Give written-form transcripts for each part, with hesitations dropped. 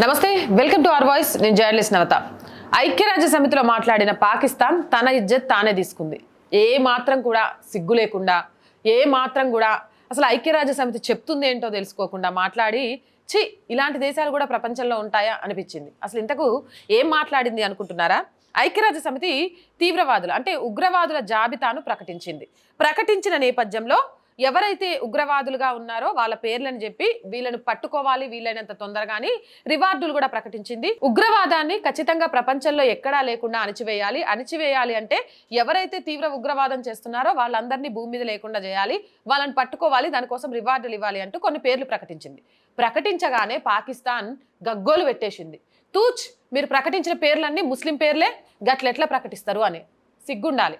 నమస్తే, welcome to our voice. నేను journalist నవత. ఐక్యరాజ్య సమితిలో మాట్లాడిన పాకిస్తాన్ తన ఇజ్జత్ తానే తీసుకుంది. ఏ మాత్రం కూడా సిగ్గు లేకుండా, ఏ మాత్రం కూడా అసలు ఐక్యరాజ్య సమితి చెప్తుంది ఏంటో తెలుసుకోకుండా మాట్లాడి ఇలాంటి దేశాలు కూడా ప్రపంచంలో ఉంటాయా అనిపించింది. అసలు ఇంతకు ఏం మాట్లాడింది అనుకుంటున్నారా? ఐక్యరాజ్య సమితి తీవ్రవాదులు అంటే ఉగ్రవాదుల జాబితాను ప్రకటించిన నేపథ్యంలో ఎవరైతే ఉగ్రవాదులుగా ఉన్నారో వాళ్ళ పేర్లను చెప్పి వీళ్ళను పట్టుకోవాలి, వీలైనంత తొందరగానే రివార్డులు కూడా ప్రకటించింది. ఉగ్రవాదాన్ని ఖచ్చితంగా ప్రపంచంలో ఎక్కడా లేకుండా అణిచివేయాలి అంటే ఎవరైతే తీవ్ర ఉగ్రవాదం చేస్తున్నారో వాళ్ళందరినీ భూమి మీద లేకుండా చేయాలి, వాళ్ళని పట్టుకోవాలి, దానికోసం రివార్డులు ఇవ్వాలి అంటూ కొన్ని పేర్లు ప్రకటించగానే పాకిస్తాన్ గగ్గోలు పెట్టేసింది. మీరు ప్రకటించిన పేర్లన్నీ ముస్లిం పేర్లే, గట్లెట్లా ప్రకటిస్తారు అని సిగ్గుండాలి.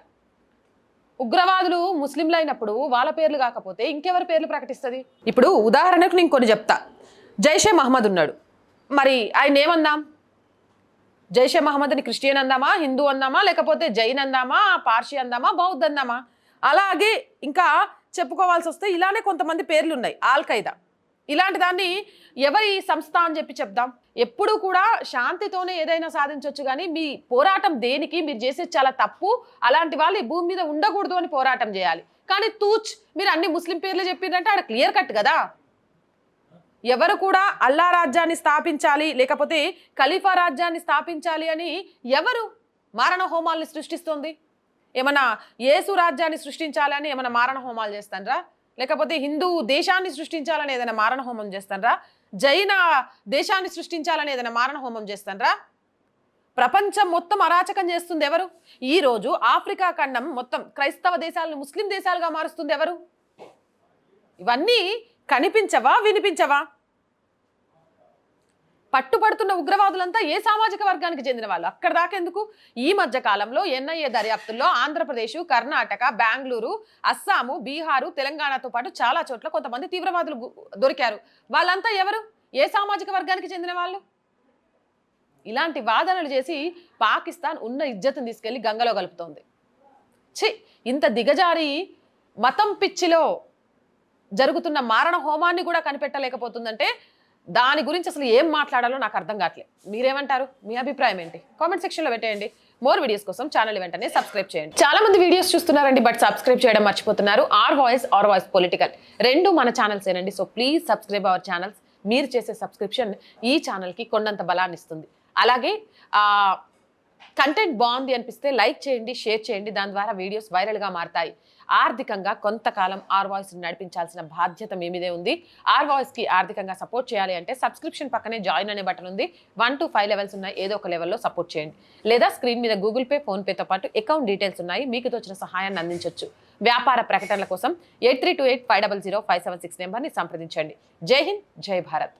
ఉగ్రవాదులు ముస్లింలు అయినప్పుడు వాళ్ళ పేర్లు కాకపోతే ఇంకెవరి పేర్లు ప్రకటిస్తుంది? ఇప్పుడు ఉదాహరణకు నేను కొన్ని చెప్తా. జైషే మహమ్మద్ ఉన్నాడు, మరి ఆయన ఏమందాం? జైషే మహమ్మద్ని క్రిస్టియన్ అందామా, హిందూ అందామా, లేకపోతే జైన్ అందామా, పార్షి అందామా, బౌద్ధ అందామా? అలాగే ఇంకా చెప్పుకోవాల్సి వస్తే ఇలానే కొంతమంది పేర్లు ఉన్నాయి. ఆల్ ఖైదా ఇలాంటి దాన్ని ఎవరి సంస్థ అని చెప్పి చెప్దాం. ఎప్పుడు కూడా శాంతితోనే ఏదైనా సాధించవచ్చు, కానీ మీ పోరాటం దేనికి? మీరు చేసేది చాలా తప్పు, అలాంటి వాళ్ళు ఈ భూమి మీద ఉండకూడదు అని పోరాటం చేయాలి. కానీ మీరు అన్ని ముస్లిం పేర్లు చెప్పిందంటే ఆడ క్లియర్ కట్ కదా. ఎవరు కూడా అల్లా రాజ్యాన్ని స్థాపించాలి, లేకపోతే ఖలీఫా రాజ్యాన్ని స్థాపించాలి అని ఎవరు మారణ హోమాల్ని సృష్టిస్తోంది? ఏమన్నా యేసు రాజ్యాన్ని సృష్టించాలని ఏమైనా మారణ హోమాలు చేస్తానరా? లేకపోతే హిందూ దేశాన్ని సృష్టించాలని ఏదైనా మారణ హోమం చేస్తానరా? జైన దేశాన్ని సృష్టించాలని ఏదైనా మారణ హోమం చేస్తానరా? ప్రపంచం మొత్తం అరాచకం చేస్తుంది ఎవరు? ఈరోజు ఆఫ్రికా ఖండం మొత్తం క్రైస్తవ దేశాలను ముస్లిం దేశాలుగా మారుస్తుంది ఎవరు? ఇవన్నీ కనిపించవా, వినిపించవా? పట్టుబడుతున్న ఉగ్రవాదులంతా ఏ సామాజిక వర్గానికి చెందిన వాళ్ళు? అక్కడ దాకా ఎందుకు? ఈ మధ్య కాలంలో ఎన్ఐఏ దర్యాప్తుల్లో ఆంధ్రప్రదేశ్, కర్ణాటక, బెంగళూరు, అస్సాము, బీహారు, తెలంగాణతో పాటు చాలా చోట్ల కొంతమంది తీవ్రవాదులు దొరికారు. వాళ్ళంతా ఎవరు? ఏ సామాజిక వర్గానికి చెందిన వాళ్ళు? ఇలాంటి వాదనలు చేసి పాకిస్తాన్ ఉన్న ఇజ్జత్తును తీసుకెళ్లి గంగలో కలుపుతోంది. ఇంత దిగజారి మతం పిచ్చిలో జరుగుతున్న మారణ హోమాన్ని కూడా కనిపెట్టలేకపోతుందంటే దాని గురించి అసలు ఏం మాట్లాడాలో నాకు అర్థం కావట్లేదు. మీరేమంటారు? మీ అభిప్రాయం ఏంటి? కామెంట్ సెక్షన్లో పెట్టేయండి. మోర్ వీడియోస్ కోసం ఛానల్ వెంటనే సబ్స్క్రైబ్ చేయండి. చాలా మంది వీడియోస్ చూస్తున్నారండి, బట్ సబ్స్క్రైబ్ చేయడం మర్చిపోతున్నారు. ఆర్ వాయిస్ పొలిటికల్ రెండు మన ఛానల్స్ ఏనండి. So please subscribe our channels. మీరు చేసే సబ్స్క్రిప్షన్ ఈ ఛానల్కి కొండంత బలాన్ని ఇస్తుంది. అలాగే కంటెంట్ బాగుంది అనిపిస్తే లైక్ చేయండి, షేర్ చేయండి. దాని ద్వారా వీడియోస్ వైరల్గా మారతాయి. ఆర్థికంగా కొంతకాలం ఆర్ వాయిస్ని నడిపించాల్సిన బాధ్యత మీ మీదే ఉంది. ఆర్ వాయిస్కి ఆర్థికంగా సపోర్ట్ చేయాలి అంటే సబ్స్క్రిప్షన్ పక్కనే జాయిన్ అనే బటన్ ఉంది. 1 to 5 లెవెల్స్ ఉన్నాయి. ఏదో ఒక లెవెల్లో సపోర్ట్ చేయండి. లేదా స్క్రీన్ మీద గూగుల్ పే, ఫోన్పేతో పాటు అకౌంట్ డీటెయిల్స్ ఉన్నాయి. మీకు తోచిన సహాయాన్ని అందించవచ్చు. వ్యాపార ప్రకటనల కోసం 8328500576 నెంబర్ని సంప్రదించండి. జై హింద్, జై భారత్.